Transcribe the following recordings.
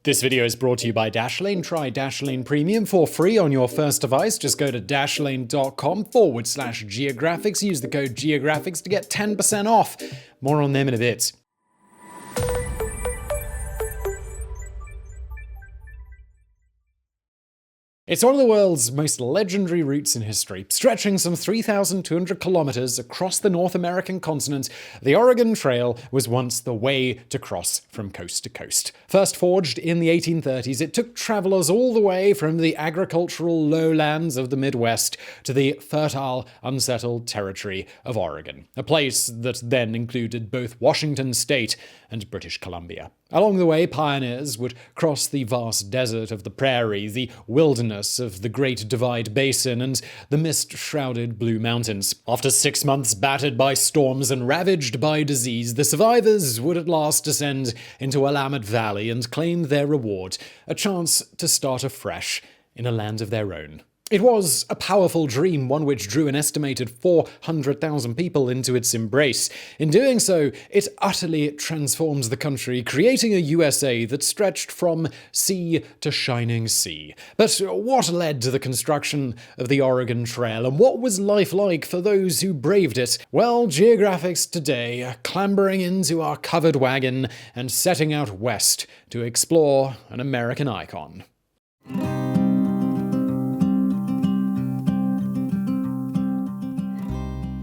This video is brought to you by Dashlane. Try Dashlane Premium for free on your first device. Just go to dashlane.com/geographics. Use the code geographics to get 10% off. More on them in a bit. It's one of the world's most legendary routes in history. Stretching some 3,200 kilometers across the North American continent, the Oregon Trail was once the way to cross from coast to coast. First forged in the 1830s, it took travelers all the way from the agricultural lowlands of the Midwest to the fertile, unsettled territory of Oregon, a place that then included both Washington State and British Columbia. Along the way, pioneers would cross the vast desert of the prairie, the wilderness of the Great Divide Basin, and the mist-shrouded Blue Mountains. After 6 months battered by storms and ravaged by disease, the survivors would at last descend into Willamette Valley and claim their reward, a chance to start afresh in a land of their own. It was a powerful dream, one which drew an estimated 400,000 people into its embrace. In doing so, it utterly transformed the country, creating a USA that stretched from sea to shining sea. But what led to the construction of the Oregon Trail, and what was life like for those who braved it? Well, Geographics today are clambering into our covered wagon and setting out west to explore an American icon.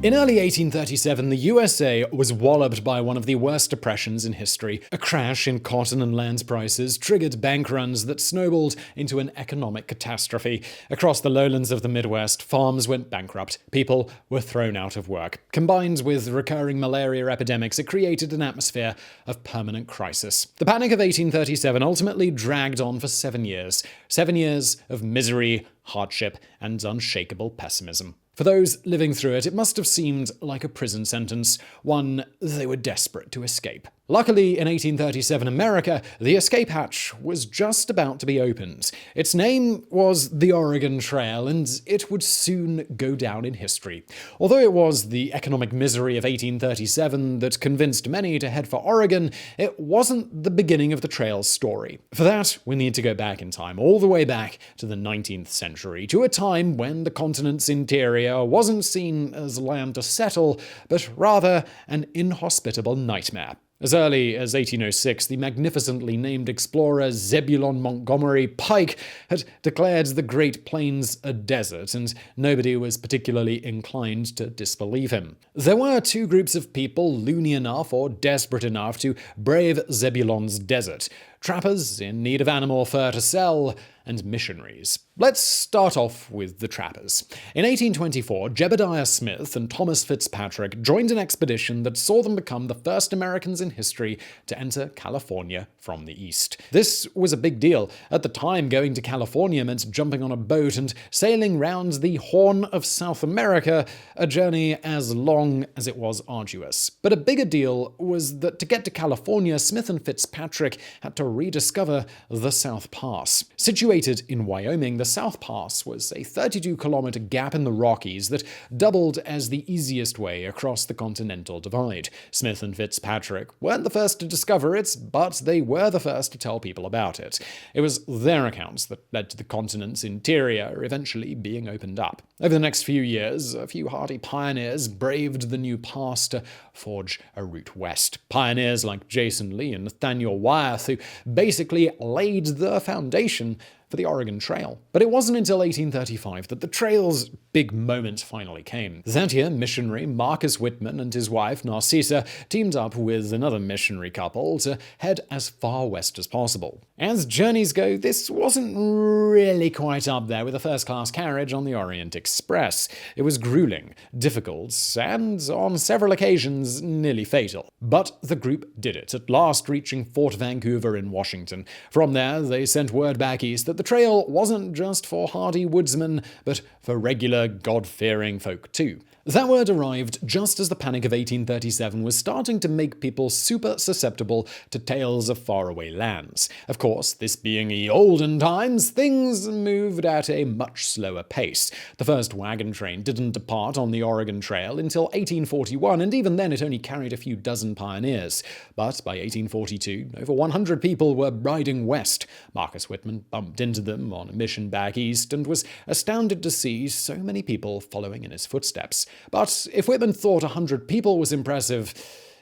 In early 1837, the USA was walloped by one of the worst depressions in history. A crash in cotton and land prices triggered bank runs that snowballed into an economic catastrophe. Across the lowlands of the Midwest, farms went bankrupt. People were thrown out of work. Combined with recurring malaria epidemics, it created an atmosphere of permanent crisis. The Panic of 1837 ultimately dragged on for 7 years. 7 years of misery, hardship, and unshakable pessimism. For those living through it, it must have seemed like a prison sentence, one they were desperate to escape. Luckily, in 1837 America, the escape hatch was just about to be opened. Its name was the Oregon Trail, and it would soon go down in history. Although it was the economic misery of 1837 that convinced many to head for Oregon, it wasn't the beginning of the trail's story. For that, we need to go back in time, all the way back to the 19th century, to a time when the continent's interior wasn't seen as land to settle, but rather an inhospitable nightmare. As early as 1806, the magnificently named explorer Zebulon Montgomery Pike had declared the Great Plains a desert, and nobody was particularly inclined to disbelieve him. There were two groups of people loony enough or desperate enough to brave Zebulon's desert: trappers in need of animal fur to sell, and missionaries. Let's start off with the trappers. In 1824, Jebediah Smith and Thomas Fitzpatrick joined an expedition that saw them become the first Americans in history to enter California from the east. This was a big deal. At the time, going to California meant jumping on a boat and sailing round the Horn of South America, a journey as long as it was arduous. But a bigger deal was that to get to California, Smith and Fitzpatrick had to rediscover the South Pass. Situated in Wyoming, the South Pass was a 32-kilometer gap in the Rockies that doubled as the easiest way across the Continental Divide. Smith and Fitzpatrick weren't the first to discover it, but they were the first to tell people about it. It was their accounts that led to the continent's interior eventually being opened up. Over the next few years, a few hardy pioneers braved the new pass to forge a route west. Pioneers like Jason Lee and Nathaniel Wyeth, who basically laid the foundation for the Oregon Trail. But it wasn't until 1835 that the trail's big moment finally came. That year, missionary Marcus Whitman and his wife Narcissa teamed up with another missionary couple to head as far west as possible. As journeys go, this wasn't really quite up there with a first-class carriage on the Orient Express. It was grueling, difficult, and on several occasions nearly fatal. But the group did it, at last reaching Fort Vancouver in Washington. From there, they sent word back east that that the trail wasn't just for hardy woodsmen, but for regular, God-fearing folk too. That word arrived just as the Panic of 1837 was starting to make people super susceptible to tales of faraway lands. Of course, this being the olden times, things moved at a much slower pace. The first wagon train didn't depart on the Oregon Trail until 1841, and even then it only carried a few dozen pioneers. But by 1842, over 100 people were riding west. Marcus Whitman bumped into them on a mission back east and was astounded to see so many people following in his footsteps. But if Whitman thought 100 people was impressive,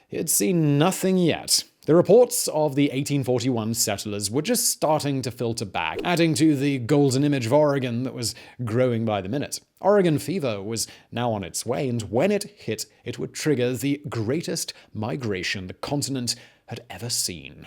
he had seen nothing yet. The reports of the 1841 settlers were just starting to filter back, adding to the golden image of Oregon that was growing by the minute. Oregon fever was now on its way, and when it hit, it would trigger the greatest migration the continent had ever seen.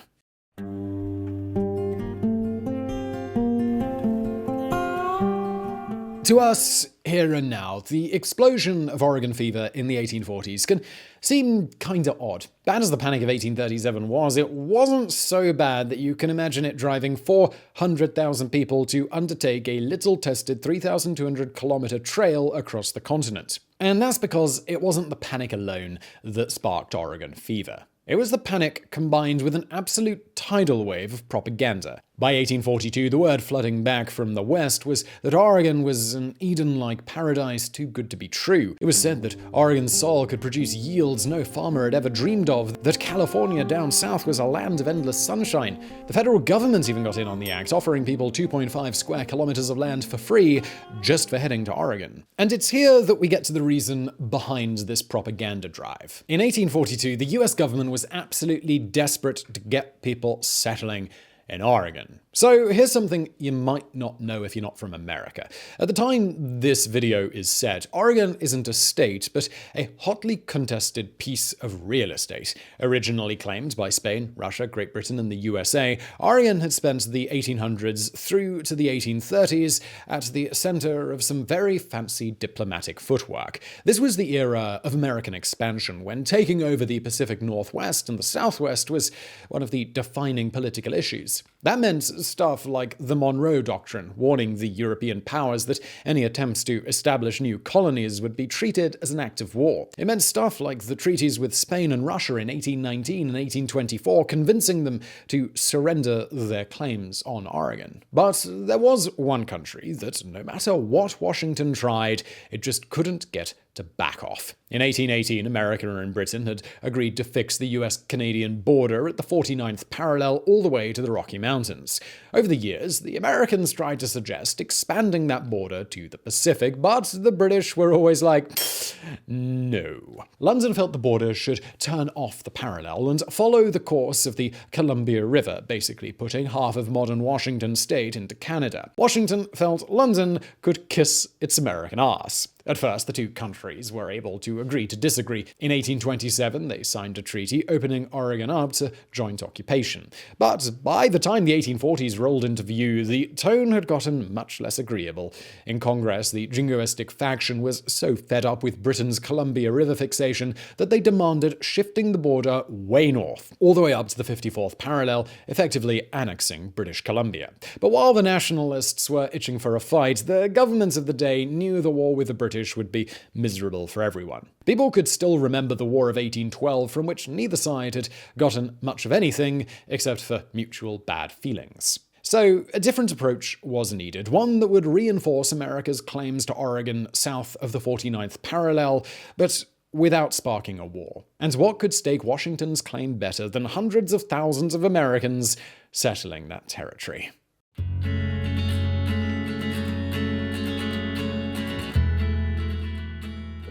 To us, here and now, the explosion of Oregon fever in the 1840s can seem kinda odd. Bad as the Panic of 1837 was, it wasn't so bad that you can imagine it driving 400,000 people to undertake a little-tested 3,200-kilometer trail across the continent. And that's because it wasn't the panic alone that sparked Oregon fever. It was the panic combined with an absolute tidal wave of propaganda. By 1842, the word flooding back from the west was that Oregon was an Eden-like paradise too good to be true. It was said that Oregon's soil could produce yields no farmer had ever dreamed of, that California down south was a land of endless sunshine. The federal government even got in on the act, offering people 2.5 square kilometers of land for free just for heading to Oregon. And it's here that we get to the reason behind this propaganda drive. In 1842, the US government was absolutely desperate to get people settling in Oregon. So here's something you might not know if you're not from America. At the time this video is set, Oregon isn't a state, but a hotly contested piece of real estate. Originally claimed by Spain, Russia, Great Britain, and the USA, Oregon had spent the 1800s through to the 1830s at the center of some very fancy diplomatic footwork. This was the era of American expansion, when taking over the Pacific Northwest and the Southwest was one of the defining political issues. That meant stuff like the Monroe Doctrine, warning the European powers that any attempts to establish new colonies would be treated as an act of war. It meant stuff like the treaties with Spain and Russia in 1819 and 1824, convincing them to surrender their claims on Oregon. But there was one country that, no matter what Washington tried, it just couldn't get to back off. In 1818, America and Britain had agreed to fix the US-Canadian border at the 49th parallel all the way to the Rocky Mountains. Over the years, the Americans tried to suggest expanding that border to the Pacific, but the British were always like, no. London felt the border should turn off the parallel and follow the course of the Columbia River, basically putting half of modern Washington state into Canada. Washington felt London could kiss its American ass. At first, the two countries were able to agree to disagree. In 1827, they signed a treaty opening Oregon up to joint occupation. But by the time the 1840s rolled into view, the tone had gotten much less agreeable. In Congress, the jingoistic faction was so fed up with Britain's Columbia River fixation that they demanded shifting the border way north, all the way up to the 54th parallel, effectively annexing British Columbia. But while the nationalists were itching for a fight, the governments of the day knew the war with the British would be miserable for everyone. People could still remember the War of 1812, from which neither side had gotten much of anything except for mutual bad feelings. So a different approach was needed, one that would reinforce America's claims to Oregon south of the 49th parallel, but without sparking a war. And what could stake Washington's claim better than hundreds of thousands of Americans settling that territory?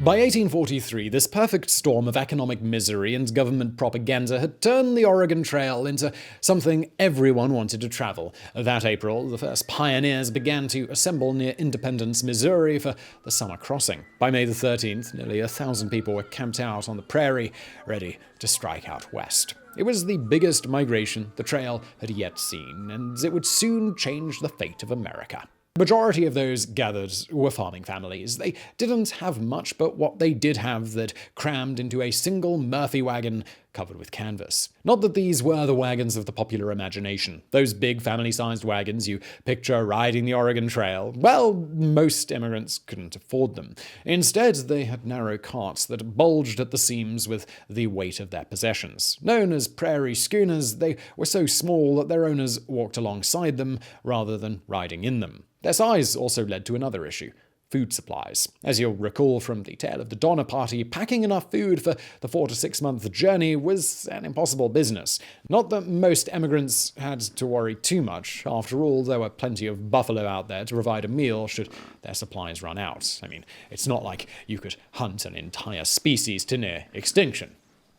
By 1843, this perfect storm of economic misery and government propaganda had turned the Oregon Trail into something everyone wanted to travel. That April, the first pioneers began to assemble near Independence, Missouri for the summer crossing. By May the 13th, nearly 1,000 people were camped out on the prairie, ready to strike out west. It was the biggest migration the trail had yet seen, and it would soon change the fate of America. The majority of those gathered were farming families. They didn't have much, but what they did have they'd crammed into a single Murphy wagon covered with canvas. Not that these were the wagons of the popular imagination. Those big family-sized wagons you picture riding the Oregon Trail, well, most immigrants couldn't afford them. Instead, they had narrow carts that bulged at the seams with the weight of their possessions. Known as prairie schooners, they were so small that their owners walked alongside them rather than riding in them. Their size also led to another issue: food supplies. As you'll recall from the tale of the Donner Party, packing enough food for the 4 to 6 month journey was an impossible business. Not that most immigrants had to worry too much. After all, there were plenty of buffalo out there to provide a meal should their supplies run out. I mean, it's not like you could hunt an entire species to near extinction,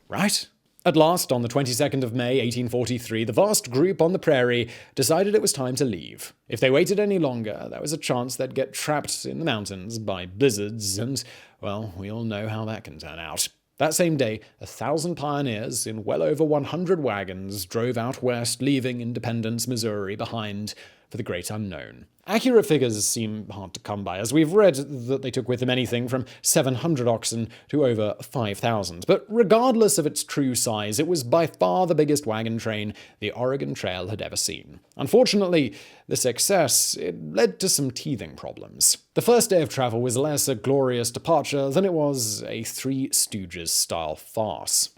right? At last, on the 22nd of May, 1843, the vast group on the prairie decided it was time to leave. If they waited any longer, there was a chance they'd get trapped in the mountains by blizzards, and, well, we all know how that can turn out. That same day, 1,000 pioneers in well over 100 wagons drove out west, leaving Independence, Missouri behind for the great unknown. Accurate figures seem hard to come by, as we've read that they took with them anything from 700 oxen to over 5,000. But regardless of its true size, it was by far the biggest wagon train the Oregon Trail had ever seen. Unfortunately, this excess led to some teething problems. The first day of travel was less a glorious departure than it was a Three Stooges-style farce.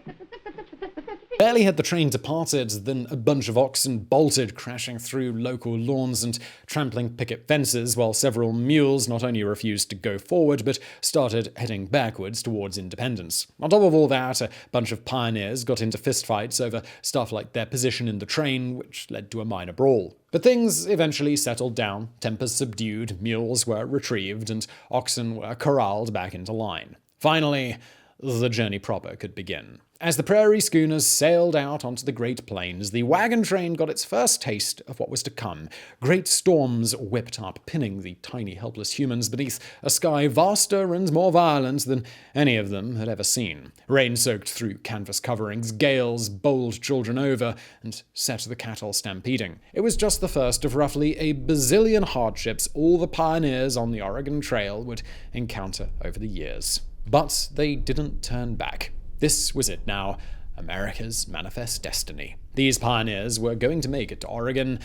Barely had the train departed than a bunch of oxen bolted, crashing through local lawns and trampling picket fences, while several mules not only refused to go forward, but started heading backwards towards Independence. On top of all that, a bunch of pioneers got into fistfights over stuff like their position in the train, which led to a minor brawl. But things eventually settled down, tempers subdued, mules were retrieved, and oxen were corralled back into line. Finally, the journey proper could begin. As the prairie schooners sailed out onto the Great Plains, the wagon train got its first taste of what was to come. Great storms whipped up, pinning the tiny helpless humans beneath a sky vaster and more violent than any of them had ever seen. Rain soaked through canvas coverings, gales bowled children over, and set the cattle stampeding. It was just the first of roughly a bazillion hardships all the pioneers on the Oregon Trail would encounter over the years. But they didn't turn back. This was it now, America's manifest destiny. These pioneers were going to make it to Oregon,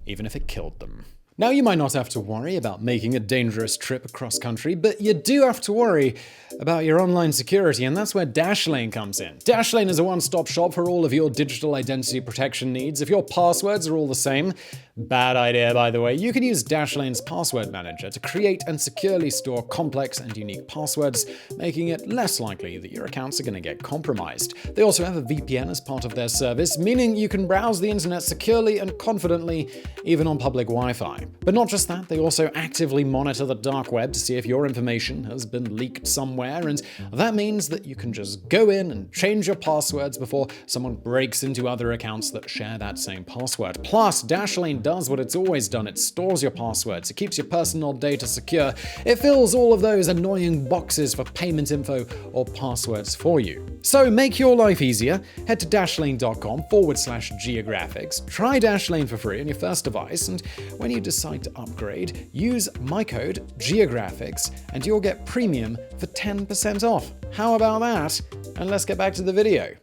even if it killed them. Now, you might not have to worry about making a dangerous trip across country, but you do have to worry about your online security, and that's where Dashlane comes in. Dashlane is a one-stop shop for all of your digital identity protection needs. If your passwords are all the same, bad idea by the way, you can use Dashlane's password manager to create and securely store complex and unique passwords, making it less likely that your accounts are going to get compromised. They also have a VPN as part of their service, meaning you can browse the internet securely and confidently, even on public Wi-Fi. But not just that, they also actively monitor the dark web to see if your information has been leaked somewhere, and that means that you can just go in and change your passwords before someone breaks into other accounts that share that same password. Plus, Dashlane does what it's always done. It stores your passwords, it keeps your personal data secure, it fills all of those annoying boxes for payment info or passwords for you. So make your life easier, head to dashlane.com/geographics, try Dashlane for free on your first device, and when you decide to upgrade, use my code GEOGRAPHICS and you'll get premium for 10% off. How about that? And let's get back to the video.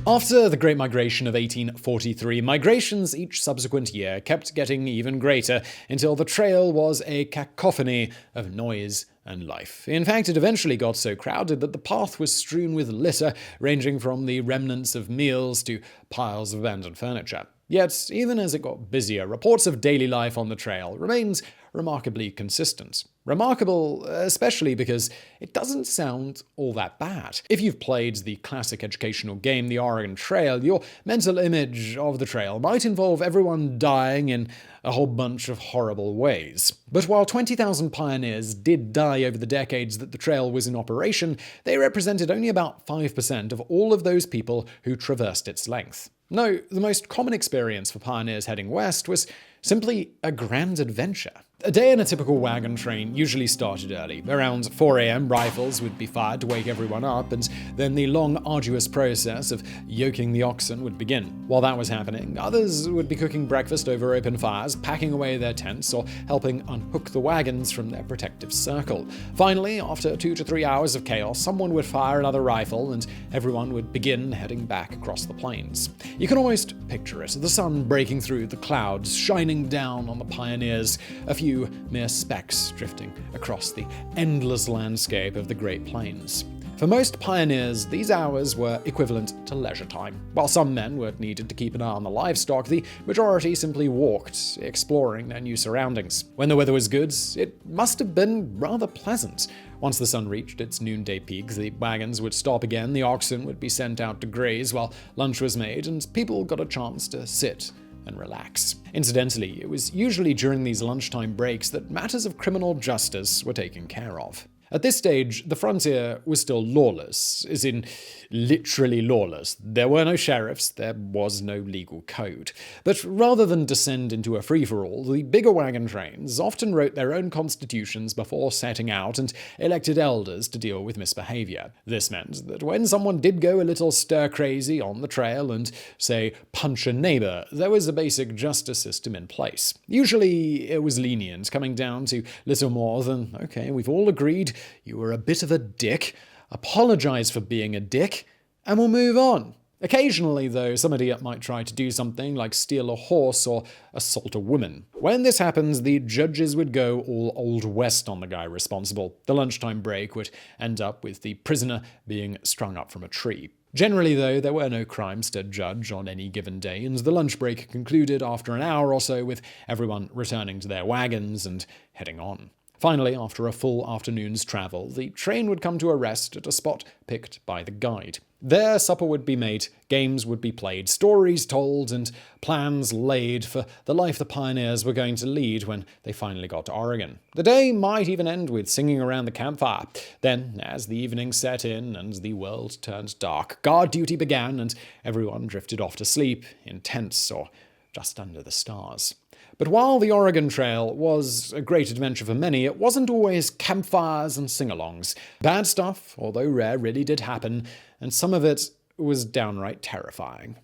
After the Great Migration of 1843, migrations each subsequent year kept getting even greater until the trail was a cacophony of noise and life. In fact, it eventually got so crowded that the path was strewn with litter, ranging from the remnants of meals to piles of abandoned furniture. Yet, even as it got busier, reports of daily life on the trail remains remarkably consistent. Remarkable, especially because it doesn't sound all that bad. If you've played the classic educational game, the Oregon Trail, your mental image of the trail might involve everyone dying in a whole bunch of horrible ways. But while 20,000 pioneers did die over the decades that the trail was in operation, they represented only about 5% of all of those people who traversed its length. No, the most common experience for pioneers heading west was simply a grand adventure. A day in a typical wagon train train usually started early. Around 4 a.m, rifles would be fired to wake everyone up, and then the long, arduous process of yoking the oxen would begin. While that was happening, others would be cooking breakfast over open fires, packing away their tents, or helping unhook the wagons from their protective circle. Finally, after 2 to 3 hours of chaos, someone would fire another rifle, and everyone would begin heading back across the plains. You can almost picture it, the sun breaking through the clouds, shining down on the pioneers, a few mere specks drifting across the endless landscape of the Great Plains. For most pioneers, these hours were equivalent to leisure time. While some men were needed to keep an eye on the livestock, the majority simply walked, exploring their new surroundings. When the weather was good, it must have been rather pleasant. Once the sun reached its noonday peak, the wagons would stop again, the oxen would be sent out to graze while lunch was made, and people got a chance to sit and relax. Incidentally, it was usually during these lunchtime breaks that matters of criminal justice were taken care of. At this stage, the frontier was still lawless, as in literally lawless. There were no sheriffs, there was no legal code. But rather than descend into a free-for-all, the bigger wagon trains often wrote their own constitutions before setting out and elected elders to deal with misbehavior. This meant that when someone did go a little stir-crazy on the trail and, say, punch a neighbor, there was a basic justice system in place. Usually it was lenient, coming down to little more than, okay, we've all agreed you were a bit of a dick, apologize for being a dick, and we'll move on. Occasionally, though, some idiot might try to do something like steal a horse or assault a woman. When this happens, the judges would go all Old West on the guy responsible. The lunchtime break would end up with the prisoner being strung up from a tree. Generally, though, there were no crimes to judge on any given day, and the lunch break concluded after an hour or so with everyone returning to their wagons and heading on. Finally, after a full afternoon's travel, the train would come to a rest at a spot picked by the guide. There, supper would be made, games would be played, stories told, and plans laid for the life the pioneers were going to lead when they finally got to Oregon. The day might even end with singing around the campfire. Then, as the evening set in and the world turned dark, guard duty began and everyone drifted off to sleep in tents or just under the stars. But while the Oregon Trail was a great adventure for many, it wasn't always campfires and sing-alongs. Bad stuff, although rare, really did happen, and some of it was downright terrifying.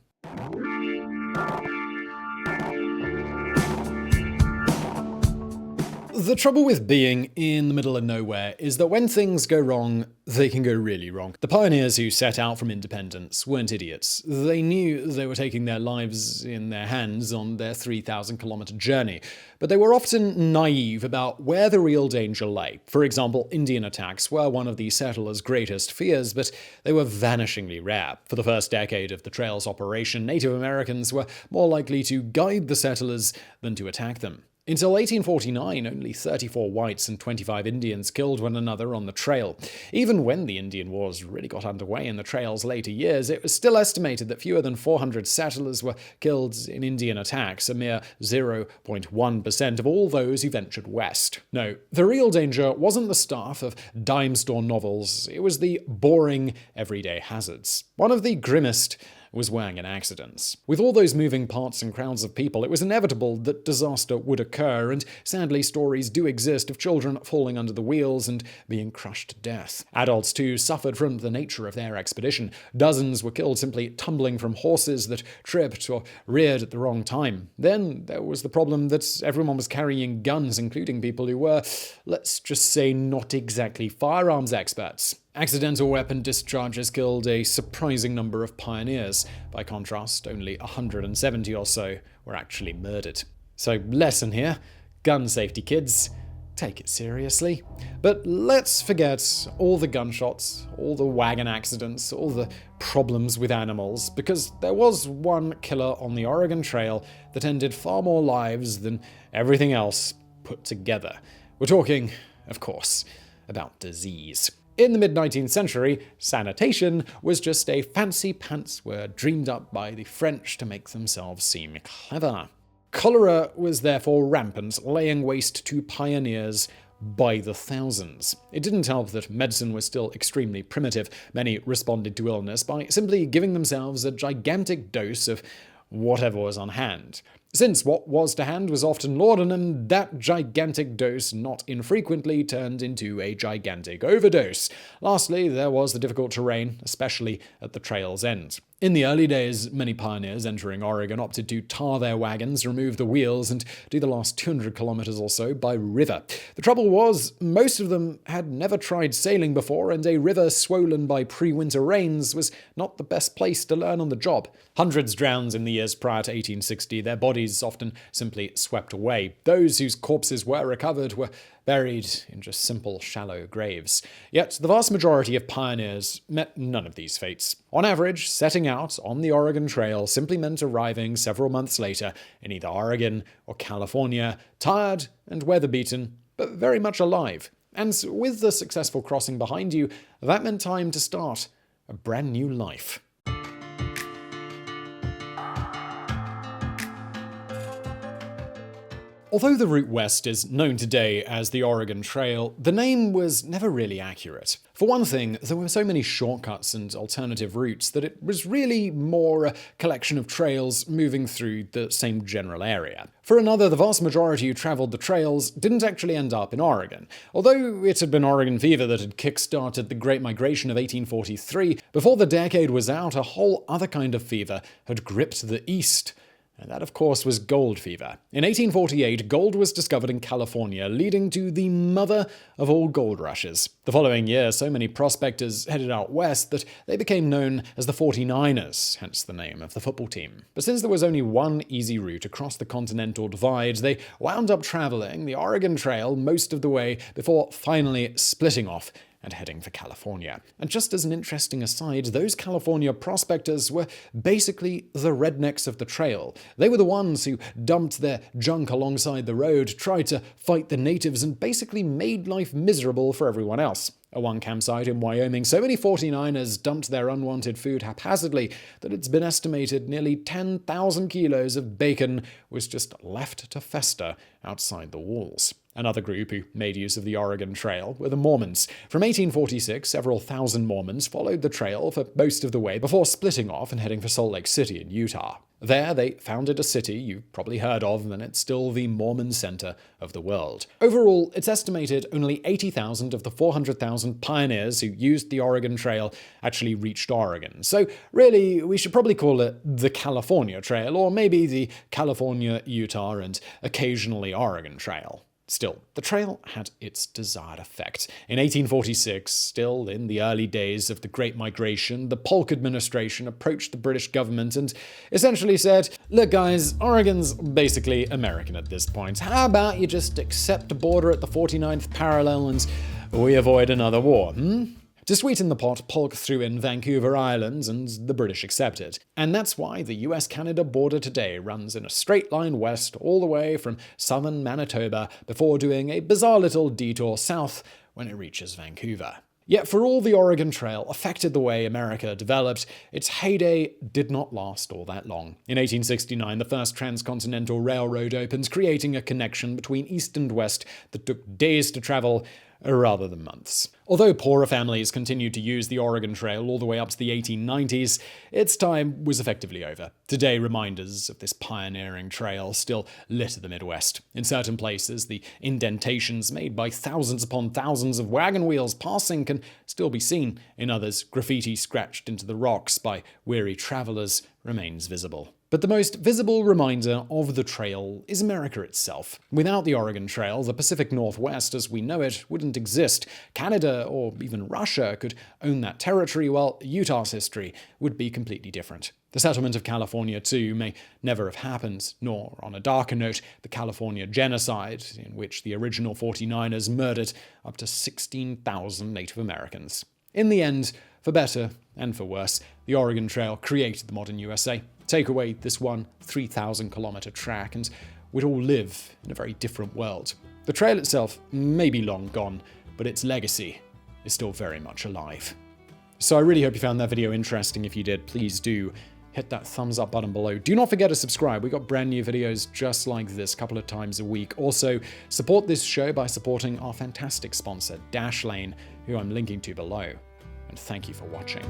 The trouble with being in the middle of nowhere is that when things go wrong, they can go really wrong. The pioneers who set out from independence weren't idiots. They knew they were taking their lives in their hands on their 3,000-kilometer journey, but they were often naive about where the real danger lay. For example, Indian attacks were one of the settlers' greatest fears, but they were vanishingly rare. For the first decade of the trail's operation, Native Americans were more likely to guide the settlers than to attack them. Until 1849, only 34 whites and 25 Indians killed one another on the trail. Even when the Indian Wars really got underway in the trail's later years, it was still estimated that fewer than 400 settlers were killed in Indian attacks, a mere 0.1% of all those who ventured west. No, the real danger wasn't the stuff of dime store novels, it was the boring, everyday hazards. One of the grimmest was wagon accidents. With all those moving parts and crowds of people, it was inevitable that disaster would occur, and sadly stories do exist of children falling under the wheels and being crushed to death. Adults too suffered from the nature of their expedition. Dozens were killed simply tumbling from horses that tripped or reared at the wrong time. Then there was the problem that everyone was carrying guns, including people who were, let's just say, not exactly firearms experts. Accidental weapon discharges killed a surprising number of pioneers. By contrast, only 170 or so were actually murdered. So, lesson here, gun safety, kids. Take it seriously. But let's forget all the gunshots, all the wagon accidents, all the problems with animals, because there was one killer on the Oregon Trail that ended far more lives than everything else put together. We're talking, of course, about disease. In the mid-19th century, sanitation was just a fancy pants word dreamed up by the French to make themselves seem clever. Cholera was therefore rampant, laying waste to pioneers by the thousands. It didn't help that medicine was still extremely primitive. Many responded to illness by simply giving themselves a gigantic dose of whatever was on hand. Since what was to hand was often laudanum, that gigantic dose not infrequently turned into a gigantic overdose. Lastly, there was the difficult terrain, especially at the trail's end. In the early days, many pioneers entering Oregon opted to tar their wagons, remove the wheels, and do the last 200 kilometers or so by river. The trouble was, most of them had never tried sailing before, and a river swollen by pre-winter rains was not the best place to learn on the job. Hundreds drowned in the years prior to 1860, their bodies often simply swept away. Those whose corpses were recovered were buried in just simple, shallow graves. Yet the vast majority of pioneers met none of these fates. On average, setting out on the Oregon Trail simply meant arriving several months later in either Oregon or California, tired and weather-beaten, but very much alive. And with the successful crossing behind you, that meant time to start a brand new life. Although the route west is known today as the Oregon Trail, the name was never really accurate. For one thing, there were so many shortcuts and alternative routes that it was really more a collection of trails moving through the same general area. For another, the vast majority who traveled the trails didn't actually end up in Oregon. Although it had been Oregon fever that had kick-started the Great Migration of 1843, before the decade was out, a whole other kind of fever had gripped the East. And that, of course, was gold fever. In 1848, gold was discovered in California, leading to the mother of all gold rushes. The following year, so many prospectors headed out west that they became known as the 49ers, hence the name of the football team. But since there was only one easy route across the Continental Divide, they wound up traveling the Oregon Trail most of the way before finally splitting off and heading for California. And just as an interesting aside, those California prospectors were basically the rednecks of the trail. They were the ones who dumped their junk alongside the road, tried to fight the natives, and basically made life miserable for everyone else. At one campsite in Wyoming, so many 49ers dumped their unwanted food haphazardly that it's been estimated nearly 10,000 kilos of bacon was just left to fester outside the walls. Another group who made use of the Oregon Trail were the Mormons. From 1846, several thousand Mormons followed the trail for most of the way before splitting off and heading for Salt Lake City in Utah. There, they founded a city you've probably heard of, and it's still the Mormon center of the world. Overall, it's estimated only 80,000 of the 400,000 pioneers who used the Oregon Trail actually reached Oregon. So really, we should probably call it the California Trail, or maybe the California, Utah, and occasionally Oregon Trail. Still, the trail had its desired effect. In 1846, still in the early days of the Great Migration, the Polk administration approached the British government and essentially said, "Look guys, Oregon's basically American at this point. How about you just accept a border at the 49th parallel and we avoid another war, To sweeten the pot, Polk threw in Vancouver Island, and the British accepted. And that's why the US-Canada border today runs in a straight line west all the way from southern Manitoba before doing a bizarre little detour south when it reaches Vancouver. Yet for all the Oregon Trail affected the way America developed, its heyday did not last all that long. In 1869, the first transcontinental railroad opened, creating a connection between east and west that took days to travel rather than months. Although poorer families continued to use the Oregon Trail all the way up to the 1890s, its time was effectively over. Today, reminders of this pioneering trail still litter the Midwest. In certain places, the indentations made by thousands upon thousands of wagon wheels passing can still be seen. In others, graffiti scratched into the rocks by weary travelers remains visible. But the most visible reminder of the trail is America itself. Without the Oregon Trail, the Pacific Northwest as we know it wouldn't exist. Canada or even Russia could own that territory, while Utah's history would be completely different. The settlement of California, too, may never have happened, nor, on a darker note, the California genocide, in which the original 49ers murdered up to 16,000 Native Americans. In the end, for better and for worse, the Oregon Trail created the modern USA. Take away this one 3,000-kilometer track, and we'd all live in a very different world. The trail itself may be long gone, but its legacy is still very much alive. So I really hope you found that video interesting. If you did, please do hit that thumbs up button below. Do not forget to subscribe. We got brand new videos just like this a couple of times a week. Also, support this show by supporting our fantastic sponsor, Dashlane, who I'm linking to below. And thank you for watching.